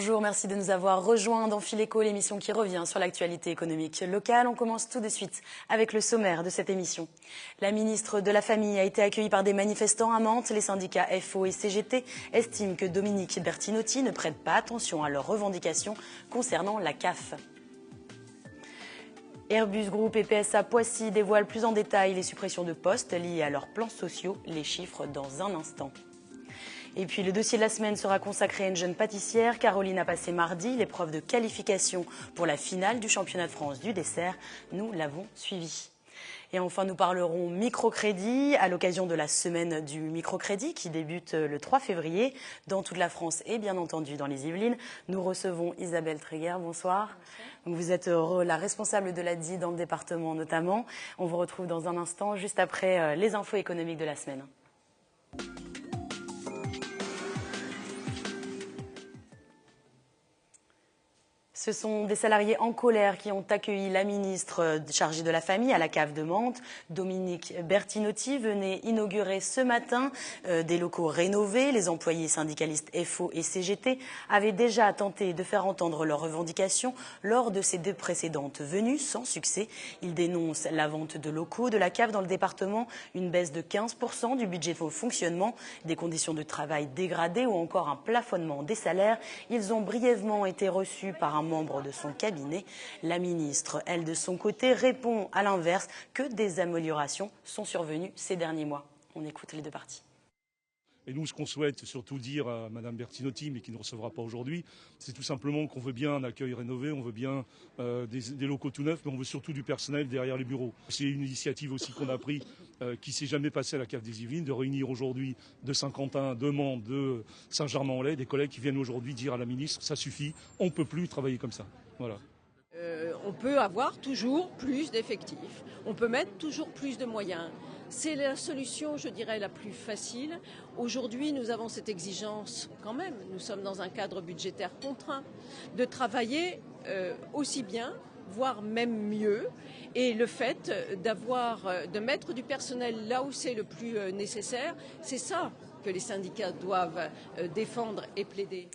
Bonjour, merci de nous avoir rejoints dans Fil Éco, l'émission qui revient sur l'actualité économique locale. On commence tout de suite avec le sommaire de cette émission. La ministre de la Famille a été accueillie par des manifestants à Mantes. Les syndicats FO et CGT estiment que Dominique Bertinotti ne prête pas attention à leurs revendications concernant la CAF. Airbus Group et PSA Poissy dévoilent plus en détail les suppressions de postes liées à leurs plans sociaux. Les chiffres dans un instant. Et puis le dossier de la semaine sera consacré à une jeune pâtissière. Caroline a passé mardi l'épreuve de qualification pour la finale du championnat de France du dessert. Nous l'avons suivi. Et enfin, nous parlerons microcrédit à l'occasion de la semaine du microcrédit qui débute le 3 février dans toute la France et bien entendu dans les Yvelines. Nous recevons Isabelle Tréguer. Bonsoir. Donc, vous êtes la responsable de l'ADI dans le département notamment. On vous retrouve dans un instant juste après les infos économiques de la semaine. Ce sont des salariés en colère qui ont accueilli la ministre chargée de la Famille à la cave de Mantes. Dominique Bertinotti venait inaugurer ce matin des locaux rénovés. Les employés syndicalistes FO et CGT avaient déjà tenté de faire entendre leurs revendications lors de ces deux précédentes venues, sans succès. Ils dénoncent la vente de locaux de la cave dans le département, une baisse de 15% du budget de fonctionnement, des conditions de travail dégradées ou encore un plafonnement des salaires. Ils ont brièvement été reçus par un membre de son cabinet. La ministre, elle, de son côté, répond à l'inverse que des améliorations sont survenues ces derniers mois. On écoute les deux parties. Et nous, ce qu'on souhaite surtout dire à Mme Bertinotti, mais qui ne recevra pas aujourd'hui, c'est tout simplement qu'on veut bien un accueil rénové, on veut bien des locaux tout neufs, mais on veut surtout du personnel derrière les bureaux. C'est une initiative aussi qu'on a prise, qui ne s'est jamais passée à la cave des Yvelines, de réunir aujourd'hui de Saint-Quentin, de Mantes, de Saint-Germain-en-Laye, des collègues qui viennent aujourd'hui dire à la ministre, ça suffit, on ne peut plus travailler comme ça. Voilà. On peut avoir toujours plus d'effectifs, on peut mettre toujours plus de moyens. C'est la solution, je dirais, la plus facile. Aujourd'hui, nous avons cette exigence quand même, nous sommes dans un cadre budgétaire contraint, de travailler aussi bien, voire même mieux. Et le fait de mettre du personnel là où c'est le plus nécessaire, c'est ça que les syndicats doivent défendre et plaider.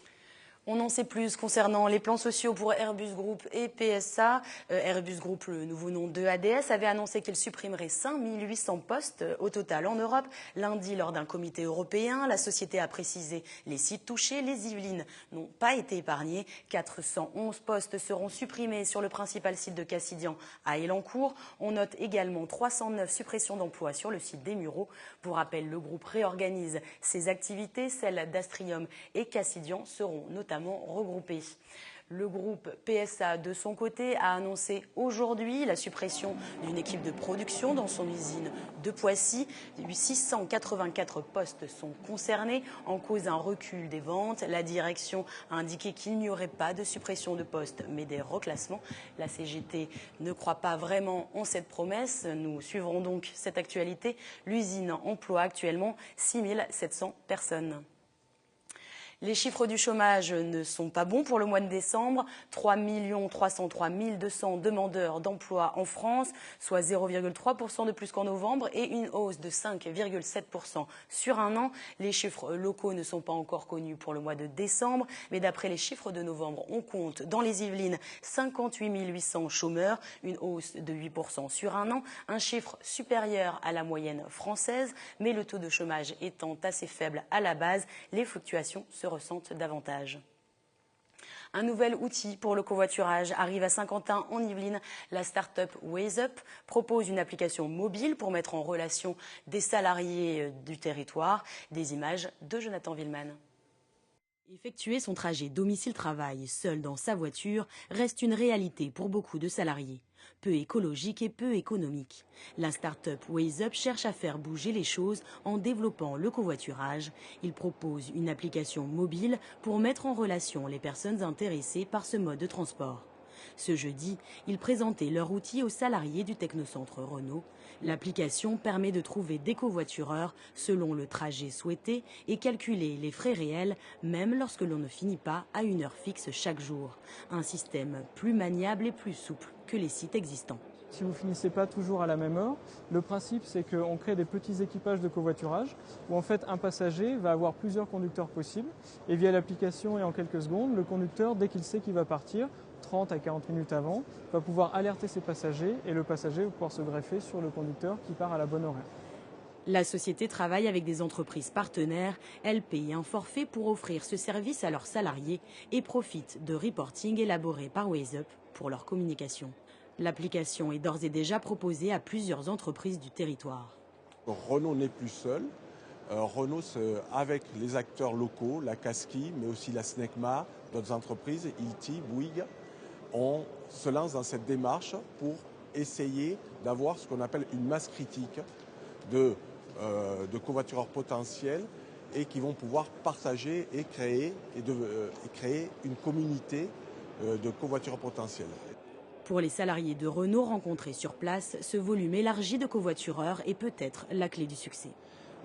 On en sait plus concernant les plans sociaux pour Airbus Group et PSA. Airbus Group, le nouveau nom de ADS, avait annoncé qu'il supprimerait 5800 postes au total en Europe. Lundi, lors d'un comité européen, la société a précisé les sites touchés. Les Yvelines n'ont pas été épargnées. 411 postes seront supprimés sur le principal site de Cassidian à Elancourt. On note également 309 suppressions d'emplois sur le site des Mureaux. Pour rappel, le groupe réorganise ses activités. Celles d'Astrium et Cassidian seront notamment regroupés. Le groupe PSA, de son côté, a annoncé aujourd'hui la suppression d'une équipe de production dans son usine de Poissy. 684 postes sont concernés, en cause un recul des ventes. La direction a indiqué qu'il n'y aurait pas de suppression de postes, mais des reclassements. La CGT ne croit pas vraiment en cette promesse. Nous suivrons donc cette actualité. L'usine emploie actuellement 6700 personnes. Les chiffres du chômage ne sont pas bons pour le mois de décembre. 3 303 200 demandeurs d'emploi en France, soit 0,3% de plus qu'en novembre et une hausse de 5,7% sur un an. Les chiffres locaux ne sont pas encore connus pour le mois de décembre, mais d'après les chiffres de novembre, on compte dans les Yvelines 58 800 chômeurs, une hausse de 8% sur un an, un chiffre supérieur à la moyenne française, mais le taux de chômage étant assez faible à la base, les fluctuations se ressentent davantage. Un nouvel outil pour le covoiturage arrive à Saint-Quentin en Yvelines. La start-up WazeUp propose une application mobile pour mettre en relation des salariés du territoire. Des images de Jonathan Villeman. Effectuer son trajet domicile-travail seul dans sa voiture reste une réalité pour beaucoup de salariés. Peu écologique et peu économique. La start-up WazeUp cherche à faire bouger les choses en développant le covoiturage. Il propose une application mobile pour mettre en relation les personnes intéressées par ce mode de transport. Ce jeudi, ils présentaient leur outil aux salariés du technocentre Renault. L'application permet de trouver des covoitureurs selon le trajet souhaité et calculer les frais réels, même lorsque l'on ne finit pas à une heure fixe chaque jour. Un système plus maniable et plus souple que les sites existants. si vous ne finissez pas toujours à la même heure, le principe c'est qu'on crée des petits équipages de covoiturage où en fait un passager va avoir plusieurs conducteurs possibles et via l'application et en quelques secondes, le conducteur, dès qu'il sait qu'il va partir, 30 à 40 minutes avant, va pouvoir alerter ses passagers et le passager va pouvoir se greffer sur le conducteur qui part à la bonne horaire. La société travaille avec des entreprises partenaires. Elle paye un forfait pour offrir ce service à leurs salariés et profite de reporting élaborés par WazeUp pour leur communication. L'application est d'ores et déjà proposée à plusieurs entreprises du territoire. Renault n'est plus seul. Renault, avec les acteurs locaux, la Casqui, mais aussi la SNECMA, d'autres entreprises, Ilti, Bouygues, on se lance dans cette démarche pour essayer d'avoir ce qu'on appelle une masse critique de covoitureurs potentiels et qui vont pouvoir partager et créer une communauté de covoitureurs potentiels. Pour les salariés de Renault rencontrés sur place, ce volume élargi de covoitureurs est peut-être la clé du succès.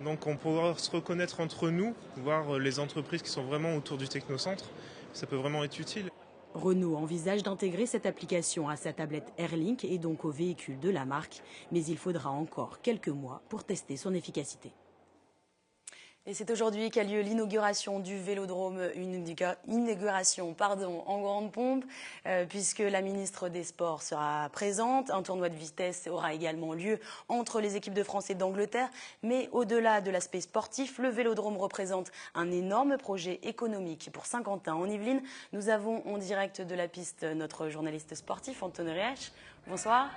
Donc on pourra se reconnaître entre nous, voir les entreprises qui sont vraiment autour du technocentre, ça peut vraiment être utile. Renault envisage d'intégrer cette application à sa tablette Airlink et donc aux véhicules de la marque, mais il faudra encore quelques mois pour tester son efficacité. Et c'est aujourd'hui qu'a lieu l'inauguration du Vélodrome, une inauguration en grande pompe, puisque la ministre des Sports sera présente. Un tournoi de vitesse aura également lieu entre les équipes de France et d'Angleterre. Mais au-delà de l'aspect sportif, le Vélodrome représente un énorme projet économique pour Saint-Quentin en Yvelines. Nous avons en direct de la piste notre journaliste sportif, Anthony Riech. Bonsoir.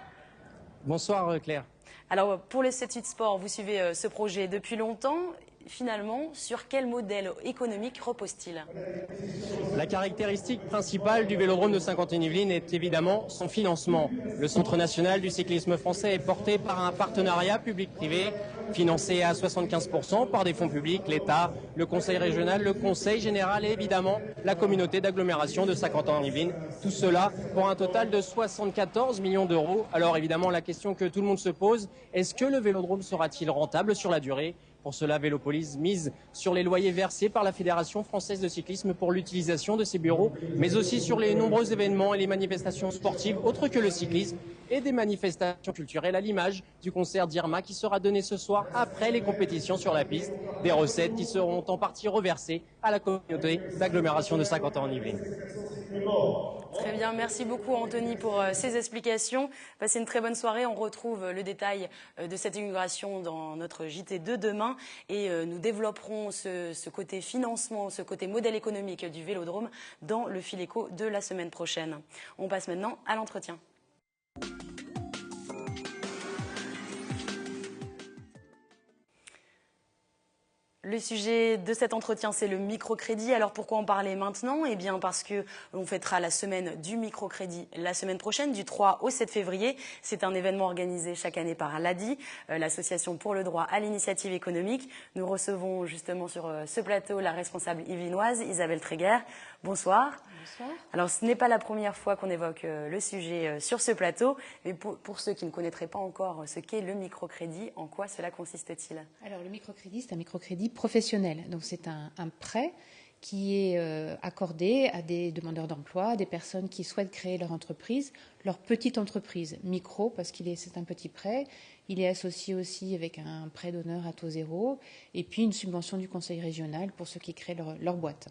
Bonsoir Claire. Alors pour le 7-8 Sport, vous suivez ce projet depuis longtemps. Finalement, sur quel modèle économique repose-t-il? La caractéristique principale du Vélodrome de Saint-Quentin-Yvelines est évidemment son financement. Le Centre national du cyclisme français est porté par un partenariat public-privé financé à 75% par des fonds publics, l'État, le Conseil régional, le Conseil général et évidemment la communauté d'agglomération de Saint-Quentin-Yvelines. Tout cela pour un total de 74 millions d'euros. Alors évidemment, la question que tout le monde se pose, est-ce que le Vélodrome sera-t-il rentable sur la durée? Pour cela, Vélopolis mise sur les loyers versés par la Fédération française de cyclisme pour l'utilisation de ses bureaux, mais aussi sur les nombreux événements et les manifestations sportives autres que le cyclisme et des manifestations culturelles à l'image du concert d'Irma qui sera donné ce soir après les compétitions sur la piste, des recettes qui seront en partie reversées à la communauté d'agglomération de Saint-Quentin-en-Yvelines. Très bien, merci beaucoup Anthony pour ces explications. Passez une très bonne soirée. On retrouve le détail de cette inauguration dans notre JT de demain et nous développerons ce côté financement, ce côté modèle économique du Vélodrome dans le fil éco de la semaine prochaine. On passe maintenant à l'entretien. Le sujet de cet entretien, c'est le microcrédit. Alors pourquoi en parler maintenant? Eh bien parce que on fêtera la semaine du microcrédit la semaine prochaine, du 3 au 7 février. C'est un événement organisé chaque année par l'ADI, l'Association pour le droit à l'initiative économique. Nous recevons justement sur ce plateau la responsable yvelinoise, Isabelle Tréguer. Bonsoir. Bonsoir. Alors ce n'est pas la première fois qu'on évoque le sujet sur ce plateau, mais pour ceux qui ne connaîtraient pas encore ce qu'est le microcrédit, en quoi cela consiste-t-il? Alors le microcrédit, c'est un microcrédit professionnel. Donc c'est un prêt qui est accordé à des demandeurs d'emploi, à des personnes qui souhaitent créer leur entreprise, leur petite entreprise, micro, parce c'est un petit prêt. Il est associé aussi avec un prêt d'honneur à taux zéro, et puis une subvention du conseil régional pour ceux qui créent leur boîte.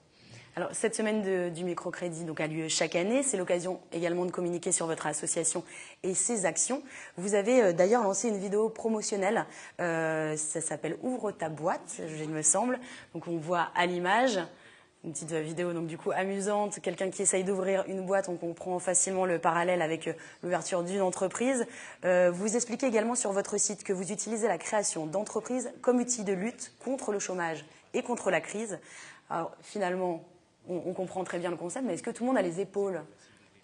Alors, cette semaine du microcrédit a lieu chaque année. C'est l'occasion également de communiquer sur votre association et ses actions. Vous avez d'ailleurs lancé une vidéo promotionnelle. Ça s'appelle « Ouvre ta boîte », il me semble. Donc, on voit à l'image une petite vidéo donc du coup amusante. Quelqu'un qui essaye d'ouvrir une boîte. On comprend facilement le parallèle avec l'ouverture d'une entreprise. Vous expliquez également sur votre site que vous utilisez la création d'entreprises comme outil de lutte contre le chômage et contre la crise. Alors, finalement, on comprend très bien le concept, mais est-ce que tout le monde a les épaules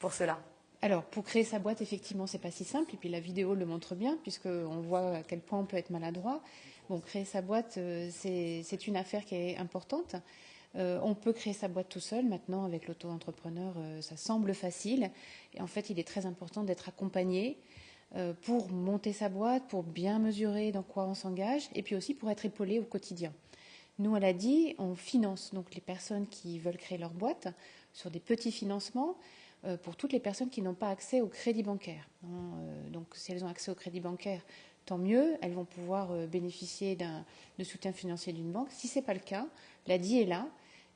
pour cela? Alors, pour créer sa boîte, effectivement, c'est pas si simple. Et puis la vidéo le montre bien, puisqu'on voit à quel point on peut être maladroit. Bon, créer sa boîte, c'est une affaire qui est importante. On peut créer sa boîte tout seul. Maintenant, avec l'auto-entrepreneur, ça semble facile. Et en fait, il est très important d'être accompagné pour monter sa boîte, pour bien mesurer dans quoi on s'engage, et puis aussi pour être épaulé au quotidien. Nous, à l'ADI, on finance donc les personnes qui veulent créer leur boîte. sur des petits financements pour toutes les personnes qui n'ont pas accès au crédit bancaire. Donc si elles ont accès au crédit bancaire, tant mieux, elles vont pouvoir bénéficier de soutien financier d'une banque. Si ce n'est pas le cas, l'ADI est là.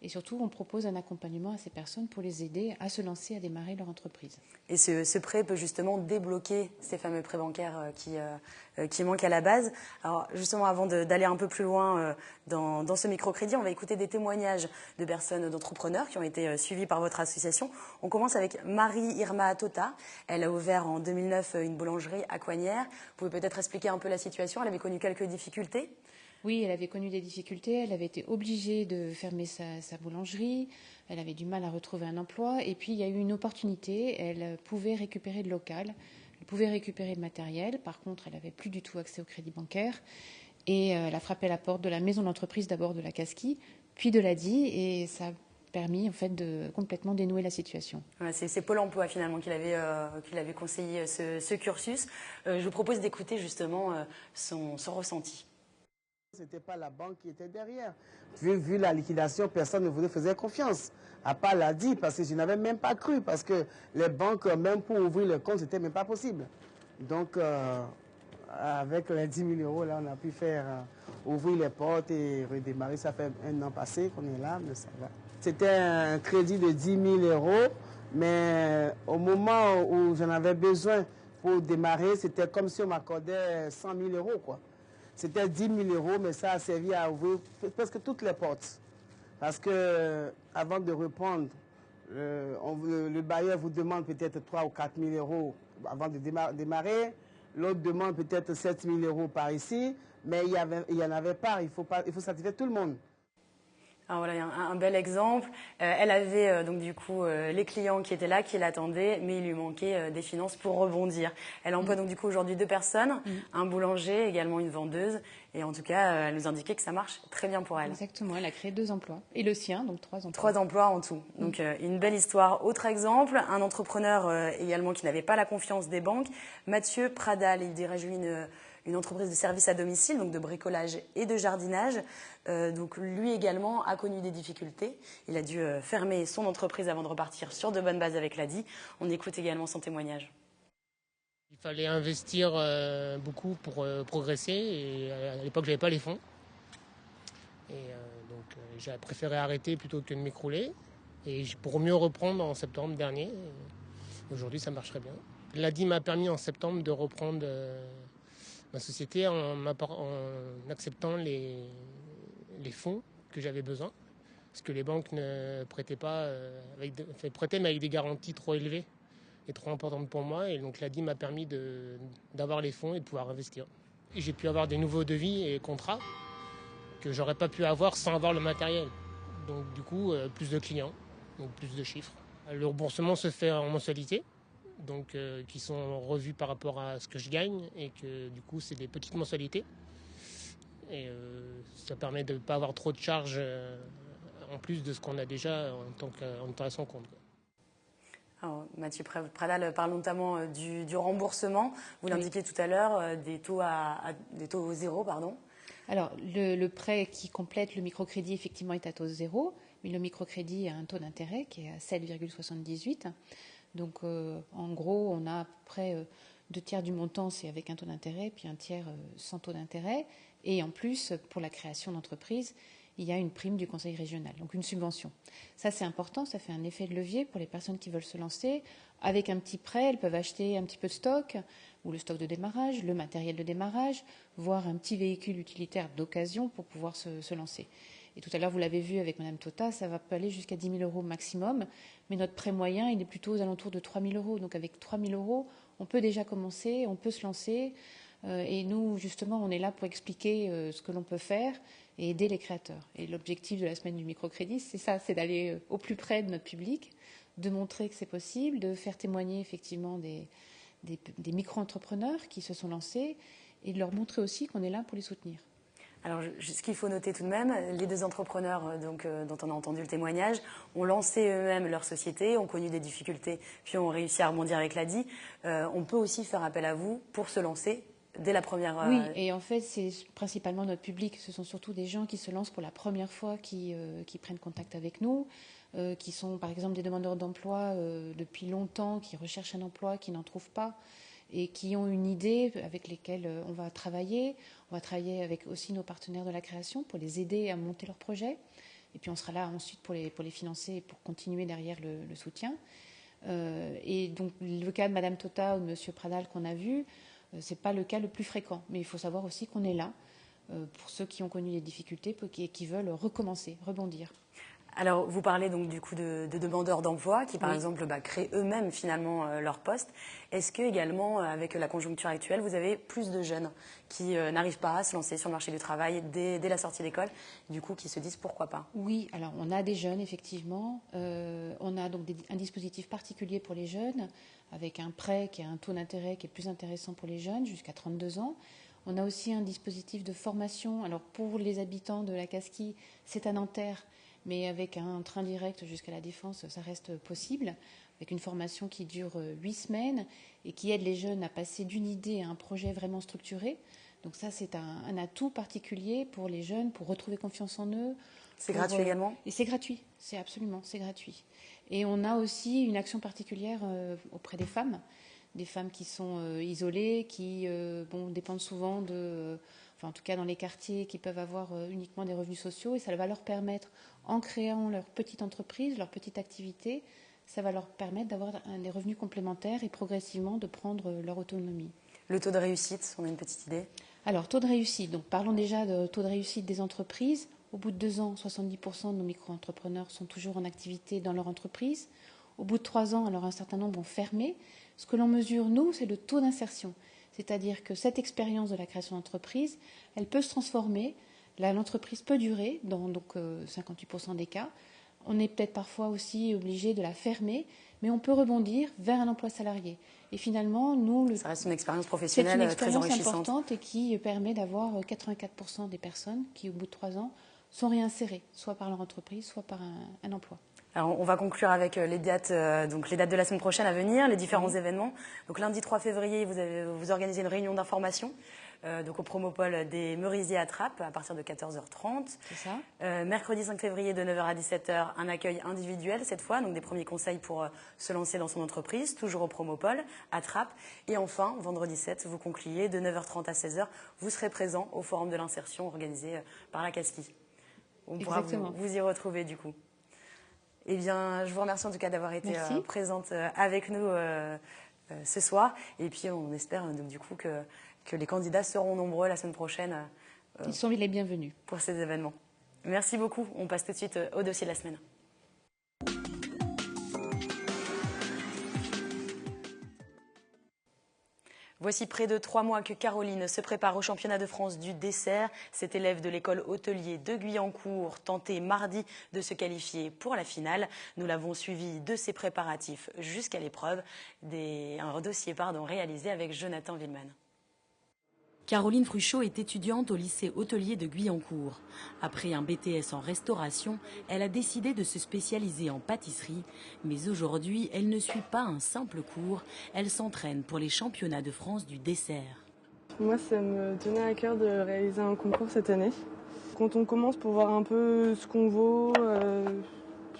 Et surtout, on propose un accompagnement à ces personnes pour les aider à se lancer, à démarrer leur entreprise. Et ce prêt peut justement débloquer ces fameux prêts bancaires qui manquent à la base. Alors justement, avant d'aller un peu plus loin dans ce microcrédit, on va écouter des témoignages de personnes, d'entrepreneurs qui ont été suivis par votre association. On commence avec Marie-Irma Tota. Elle a ouvert en 2009 une boulangerie à Coignières. Vous pouvez peut-être expliquer un peu la situation. Elle avait connu quelques difficultés. Oui, elle avait connu des difficultés, elle avait été obligée de fermer sa boulangerie, elle avait du mal à retrouver un emploi, et puis il y a eu une opportunité, elle pouvait récupérer le local, elle pouvait récupérer le matériel, par contre elle n'avait plus du tout accès au crédit bancaire, et elle a frappé à la porte de la maison d'entreprise, d'abord de la Casqui, puis de l'ADI, et ça a permis en fait de complètement dénouer la situation. Ouais, c'est Pôle emploi finalement qui l'avait conseillé ce cursus. Je vous propose d'écouter justement son ressenti. Ce n'était pas la banque qui était derrière. Vu la liquidation, personne ne vous faisait confiance. À part l'ADI, parce que je n'avais même pas cru, parce que les banques, même pour ouvrir le compte, ce n'était même pas possible. Donc, avec les 10 000 euros, là, on a pu faire ouvrir les portes et redémarrer. Ça fait 1 an passé qu'on est là, mais ça va. C'était un crédit de 10 000 euros, mais au moment où j'en avais besoin pour démarrer, c'était comme si on m'accordait 100 000 euros, quoi. C'était 10 000 euros, mais ça a servi à ouvrir presque toutes les portes. Parce que avant de reprendre, le bailleur vous demande peut-être 3 ou 4 000 euros avant de démarrer. L'autre demande peut-être 7 000 euros par ici, mais il n'y en avait pas. Il faut satisfaire tout le monde. Alors voilà, un bel exemple. Elle avait donc du coup les clients qui étaient là, qui l'attendaient, mais il lui manquait des finances pour rebondir. Elle emploie donc du coup aujourd'hui 2 personnes, un boulanger, également une vendeuse. Et en tout cas, elle nous indiquait que ça marche très bien pour elle. Exactement, elle a créé 2 emplois. Et le sien, donc 3 emplois. 3 emplois en tout. Donc une belle histoire. Autre exemple, un entrepreneur également qui n'avait pas la confiance des banques, Mathieu Pradal. Il dirige une entreprise de services à domicile, donc de bricolage et de jardinage. Donc lui également a connu des difficultés. Il a dû fermer son entreprise avant de repartir sur de bonnes bases avec l'ADI. On écoute également son témoignage. Il fallait investir beaucoup pour progresser et à l'époque j'avais pas les fonds. Et donc j'ai préféré arrêter plutôt que de m'écrouler. Et pour mieux reprendre en septembre dernier. Aujourd'hui ça marche très bien. L'ADI m'a permis en septembre de reprendre ma société en acceptant les fonds que j'avais besoin, parce que les banques ne prêtaient pas, prêtaient mais avec des garanties trop élevées et trop importantes pour moi, et donc l'ADI m'a permis d'avoir les fonds et de pouvoir investir. Et j'ai pu avoir des nouveaux devis et contrats que j'aurais pas pu avoir sans avoir le matériel. Donc du coup, plus de clients, donc plus de chiffres. Le remboursement se fait en mensualité, donc qui sont revus par rapport à ce que je gagne, et que du coup c'est des petites mensualités et ça permet de ne pas avoir trop de charges en plus de ce qu'on a déjà en tant à son compte. Alors, Mathieu Pradal parle notamment du remboursement. Vous l'indiquiez tout à l'heure, des taux zéro, pardon. Alors, le prêt qui complète le microcrédit, effectivement, est à taux zéro, mais le microcrédit a un taux d'intérêt qui est à 7,78. Donc, en gros, on a à peu près 2 tiers du montant, c'est avec un taux d'intérêt, puis 1 tiers sans taux d'intérêt. Et en plus, pour la création d'entreprise, il y a une prime du conseil régional, donc une subvention. Ça, c'est important, ça fait un effet de levier pour les personnes qui veulent se lancer. Avec un petit prêt, elles peuvent acheter un petit peu de stock, ou le stock de démarrage, le matériel de démarrage, voire un petit véhicule utilitaire d'occasion pour pouvoir se lancer. Et tout à l'heure, vous l'avez vu avec Madame Tota, ça peut aller jusqu'à 10 000 euros maximum, mais notre prêt moyen, il est plutôt aux alentours de 3 000 euros. Donc avec 3 000 euros, on peut déjà commencer, on peut se lancer. Et nous, justement, on est là pour expliquer ce que l'on peut faire et aider les créateurs. Et l'objectif de la semaine du microcrédit, c'est ça, c'est d'aller au plus près de notre public, de montrer que c'est possible, de faire témoigner effectivement des micro-entrepreneurs qui se sont lancés et de leur montrer aussi qu'on est là pour les soutenir. Alors, ce qu'il faut noter tout de même, les 2 entrepreneurs dont on a entendu le témoignage ont lancé eux-mêmes leur société, ont connu des difficultés, puis ont réussi à rebondir avec l'ADI. On peut aussi faire appel à vous pour se lancer dès la première... Oui, et en fait, c'est principalement notre public. Ce sont surtout des gens qui se lancent pour la première fois qui prennent contact avec nous. qui sont par exemple des demandeurs d'emploi depuis longtemps, qui recherchent un emploi, qui n'en trouvent pas et qui ont une idée avec lesquelles on va travailler. On va travailler avec aussi nos partenaires de la création pour les aider à monter leur projet. Et puis on sera là ensuite pour les financer et pour continuer derrière le soutien. Et donc le cas de Madame Tota ou de Monsieur Pradal qu'on a vu, ce n'est pas le cas le plus fréquent. Mais il faut savoir aussi qu'on est là pour ceux qui ont connu des difficultés et qui veulent recommencer, rebondir. Alors, vous parlez donc du coup de demandeurs d'emploi qui, par exemple, créent eux-mêmes finalement leur poste. Est-ce que également, avec la conjoncture actuelle, vous avez plus de jeunes qui n'arrivent pas à se lancer sur le marché du travail dès la sortie d'école, du coup, qui se disent pourquoi pas? Oui, alors on a des jeunes effectivement. On a donc un dispositif particulier pour les jeunes, avec un prêt qui a un taux d'intérêt qui est plus intéressant pour les jeunes, jusqu'à 32 ans. On a aussi un dispositif de formation. Alors pour les habitants de la Casquie, c'est à Nanterre. Mais avec un train direct jusqu'à la Défense, ça reste possible, avec une formation qui dure 8 semaines et qui aide les jeunes à passer d'une idée à un projet vraiment structuré. Donc ça, c'est un atout particulier pour les jeunes, pour retrouver confiance en eux. C'est gratuit également? Et c'est gratuit, c'est gratuit. Et on a aussi une action particulière auprès des femmes qui sont isolées, qui dépendent souvent en tout cas dans les quartiers, qui peuvent avoir uniquement des revenus sociaux, et ça va leur permettre, en créant leur petite entreprise, leur petite activité, ça va leur permettre d'avoir des revenus complémentaires et progressivement de prendre leur autonomie. Le taux de réussite, on a une petite idée? Alors, taux de réussite, donc parlons déjà de taux de réussite des entreprises. Au bout de 2 ans, 70% de nos micro-entrepreneurs sont toujours en activité dans leur entreprise. Au bout de 3 ans, alors un certain nombre ont fermé. Ce que l'on mesure, nous, c'est le taux d'insertion. C'est-à-dire que cette expérience de la création d'entreprise, elle peut se transformer. L'entreprise peut durer dans 58% des cas. On est peut-être parfois aussi obligé de la fermer, mais on peut rebondir vers un emploi salarié. Et finalement, nous... Ça reste une expérience professionnelle très enrichissante. C'est une expérience importante et qui permet d'avoir 84% des personnes qui, au bout de 3 ans, sont réinsérées, soit par leur entreprise, soit par un emploi. Alors, on va conclure avec les dates de la semaine prochaine à venir, les différents événements. Donc lundi 3 février, vous organisez une réunion d'information au Promopole des Merisiers à Trappes à partir de 14h30. C'est ça. Mercredi 5 février de 9h à 17h, un accueil individuel cette fois, donc des premiers conseils pour se lancer dans son entreprise, toujours au Promopole à Trappes. Et enfin, vendredi 7, vous concluez de 9h30 à 16h, vous serez présent au Forum de l'insertion organisé par la Casquie. On pourra vous y retrouver du coup. Eh bien, je vous remercie en tout cas d'avoir été présente avec nous ce soir. Et puis, on espère du coup que les candidats seront nombreux la semaine prochaine. Ils sont les bienvenus. Pour ces événements. Merci beaucoup. On passe tout de suite au dossier de la semaine. Voici près de 3 mois que Caroline se prépare au championnat de France du dessert. Cette élève de l'école hôtelier de Guyancourt tentait mardi de se qualifier pour la finale. Nous l'avons suivi de ses préparatifs jusqu'à l'épreuve. Un dossier réalisé avec Jonathan Villeman. Caroline Fruchot est étudiante au lycée hôtelier de Guyancourt. Après un BTS en restauration, elle a décidé de se spécialiser en pâtisserie. Mais aujourd'hui, elle ne suit pas un simple cours. Elle s'entraîne pour les championnats de France du dessert. Moi, ça me tenait à cœur de réaliser un concours cette année. Quand on commence pour voir un peu ce qu'on vaut,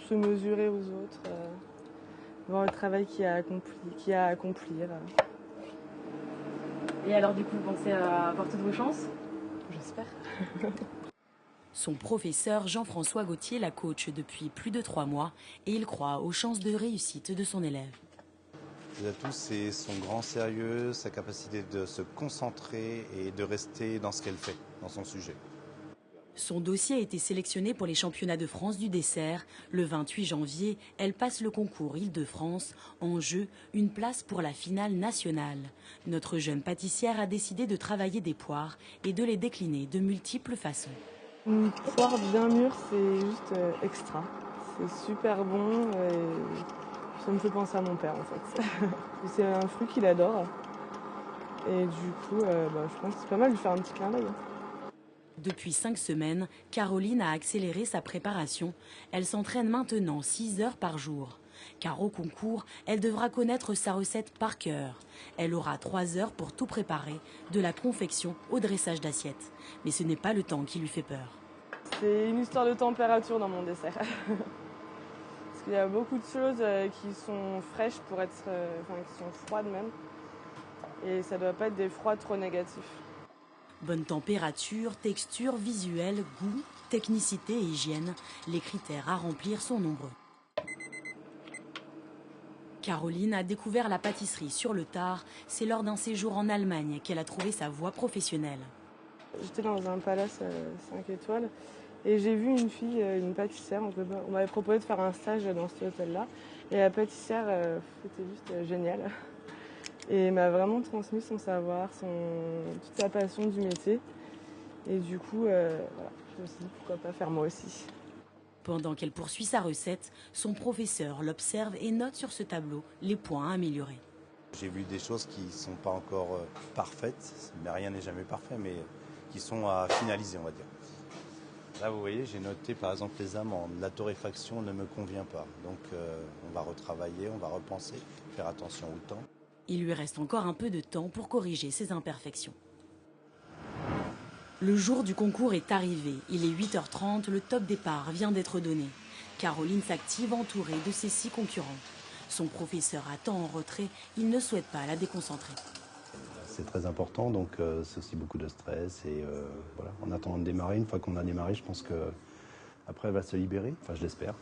se mesurer aux autres, voir le travail qu'il y a à accomplir. Et alors du coup, vous pensez avoir toutes vos chances? J'espère. Son professeur Jean-François Gauthier la coach depuis plus de 3 mois et il croit aux chances de réussite de son élève. L'atout, c'est son grand sérieux, sa capacité de se concentrer et de rester dans ce qu'elle fait, dans son sujet. Son dossier a été sélectionné pour les championnats de France du dessert. Le 28 janvier, elle passe le concours Île-de-France. En jeu, une place pour la finale nationale. Notre jeune pâtissière a décidé de travailler des poires et de les décliner de multiples façons. Une poire bien mûre, c'est juste extra. C'est super bon et ça me fait penser à mon père en fait. C'est un fruit qu'il adore. Et du coup, je pense que c'est pas mal de faire un petit clin d'œil. Depuis 5 semaines, Caroline a accéléré sa préparation. Elle s'entraîne maintenant 6 heures par jour. Car au concours, elle devra connaître sa recette par cœur. Elle aura 3 heures pour tout préparer, de la confection au dressage d'assiettes. Mais ce n'est pas le temps qui lui fait peur. C'est une histoire de température dans mon dessert. Parce qu'il y a beaucoup de choses qui sont fraîches pour être, qui sont froides même. Et ça ne doit pas être des froids trop négatifs. Bonne température, texture, visuel, goût, technicité et hygiène, les critères à remplir sont nombreux. Caroline a découvert la pâtisserie sur le tard. C'est lors d'un séjour en Allemagne qu'elle a trouvé sa voie professionnelle. J'étais dans un palace 5 étoiles et j'ai vu une fille, une pâtissière. On m'avait proposé de faire un stage dans cet hôtel-là. Et la pâtissière, c'était juste génial. Et m'a vraiment transmis son savoir, toute sa passion du métier. Et du coup, voilà, je me suis dit pourquoi pas faire moi aussi. Pendant qu'elle poursuit sa recette, son professeur l'observe et note sur ce tableau les points à améliorer. J'ai vu des choses qui ne sont pas encore parfaites, mais rien n'est jamais parfait, mais qui sont à finaliser, on va dire. Là, vous voyez, j'ai noté par exemple les amandes. La torréfaction ne me convient pas. Donc, on va retravailler, on va repenser, faire attention au temps. Il lui reste encore un peu de temps pour corriger ses imperfections. Le jour du concours est arrivé. Il est 8h30, le top départ vient d'être donné. Caroline s'active entourée de ses 6 concurrents. Son professeur attend en retrait, il ne souhaite pas la déconcentrer. C'est très important, donc c'est aussi beaucoup de stress. Et voilà, on attend de démarrer. Une fois qu'on a démarré, je pense qu'après elle va se libérer, enfin je l'espère.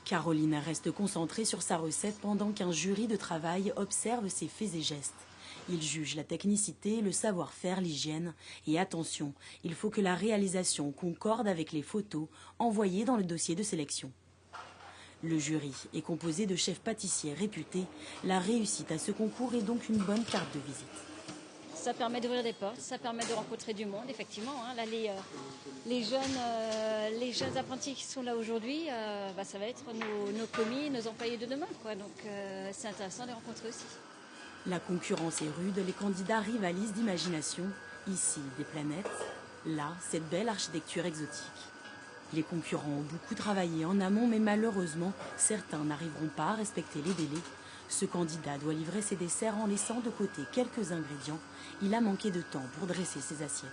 Caroline reste concentrée sur sa recette pendant qu'un jury de travail observe ses faits et gestes. Il juge la technicité, le savoir-faire, l'hygiène. Et attention, il faut que la réalisation concorde avec les photos envoyées dans le dossier de sélection. Le jury est composé de chefs pâtissiers réputés. La réussite à ce concours est donc une bonne carte de visite. Ça permet d'ouvrir des portes, ça permet de rencontrer du monde, effectivement. Hein. Là, les jeunes apprentis qui sont là aujourd'hui, ça va être nos commis, nos employés de demain, quoi. Donc c'est intéressant de les rencontrer aussi. La concurrence est rude, les candidats rivalisent d'imagination. Ici, des planètes, là, cette belle architecture exotique. Les concurrents ont beaucoup travaillé en amont, mais malheureusement, certains n'arriveront pas à respecter les délais. Ce candidat doit livrer ses desserts en laissant de côté quelques ingrédients. Il a manqué de temps pour dresser ses assiettes.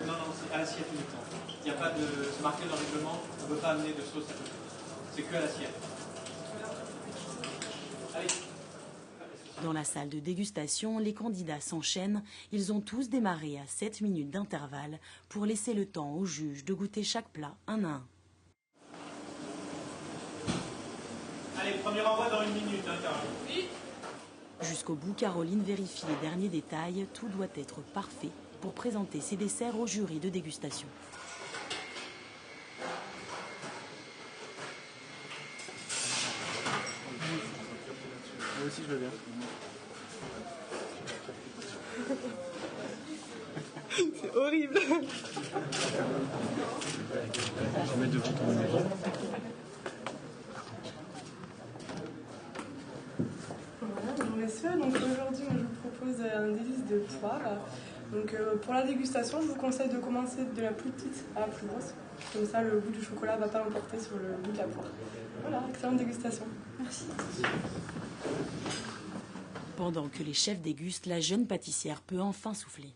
Non, c'est à l'assiette uniquement. Il n'y a pas de... C'est marqué dans le règlement, on ne peut pas amener de sauce à côté. C'est que à l'assiette. Allez. Dans la salle de dégustation, les candidats s'enchaînent. Ils ont tous démarré à 7 minutes d'intervalle pour laisser le temps aux juges de goûter chaque plat un à un. Allez, premier envoi dans 1 minute, hein, Caroline. Oui. Jusqu'au bout, Caroline vérifie les derniers détails. Tout doit être parfait pour présenter ses desserts au jury de dégustation. Moi aussi, je veux bien. C'est horrible. Je vais mettre devant ton numéro. Voilà, bonjour messieurs. Donc aujourd'hui, je vous propose un délice de poire. Donc pour la dégustation, je vous conseille de commencer de la plus petite à la plus grosse. Comme ça, le goût du chocolat ne va pas l'emporter sur le goût de la poire. Voilà, excellente dégustation. Merci. Pendant que les chefs dégustent, la jeune pâtissière peut enfin souffler.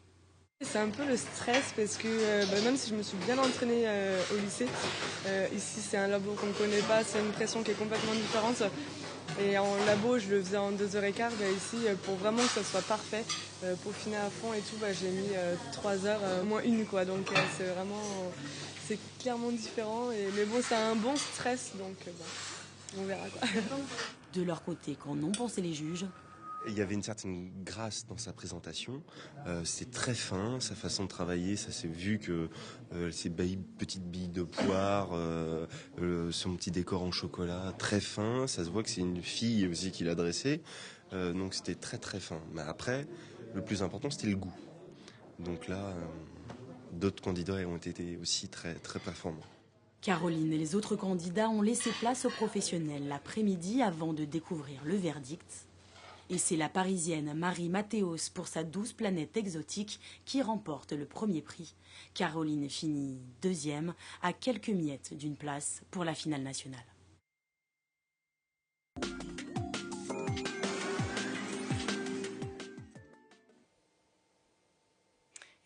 C'est un peu le stress parce que même si je me suis bien entraînée au lycée, ici c'est un labo qu'on ne connaît pas, c'est une pression qui est complètement différente. Et en labo, je le faisais en 2h15. Ici, pour vraiment que ça soit parfait, peaufiner à fond et tout, j'ai mis 3 heures, au moins une, quoi. Donc c'est vraiment, c'est clairement différent. Mais bon, c'est un bon stress, donc on verra, quoi. De leur côté, qu'en ont pensé les juges? Il y avait une certaine grâce dans sa présentation, c'est très fin, sa façon de travailler, ça s'est vu que ces petites billes de poire, son petit décor en chocolat, très fin, ça se voit que c'est une fille aussi qui l'a dressé, donc c'était très très fin. Mais après, le plus important c'était le goût. Donc là, d'autres candidats ont été aussi très très performants. Caroline et les autres candidats ont laissé place aux professionnels l'après-midi avant de découvrir le verdict. Et c'est la Parisienne Marie Mathéos pour sa douce planète exotique qui remporte le premier prix. Caroline finit deuxième à quelques miettes d'une place pour la finale nationale.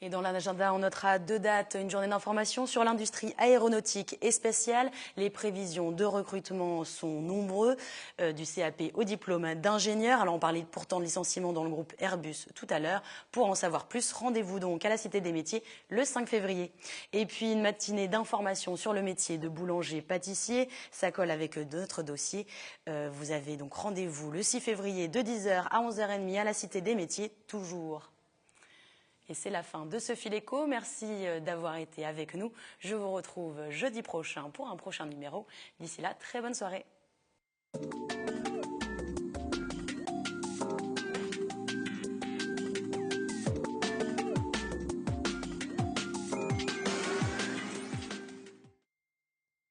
Et Et dans l'agenda, on notera 2 dates, une journée d'information sur l'industrie aéronautique et spatiale. Les prévisions de recrutement sont nombreux, du CAP au diplôme d'ingénieur. Alors on parlait pourtant de licenciement dans le groupe Airbus tout à l'heure. Pour en savoir plus, rendez-vous donc à la Cité des Métiers le 5 février. Et puis une matinée d'information sur le métier de boulanger-pâtissier. Ça colle avec notre dossier. Vous avez donc rendez-vous le 6 février de 10h à 11h30 à la Cité des Métiers, toujours. Et c'est la fin de ce Fil Éco. Merci d'avoir été avec nous. Je vous retrouve jeudi prochain pour un prochain numéro. D'ici là, très bonne soirée.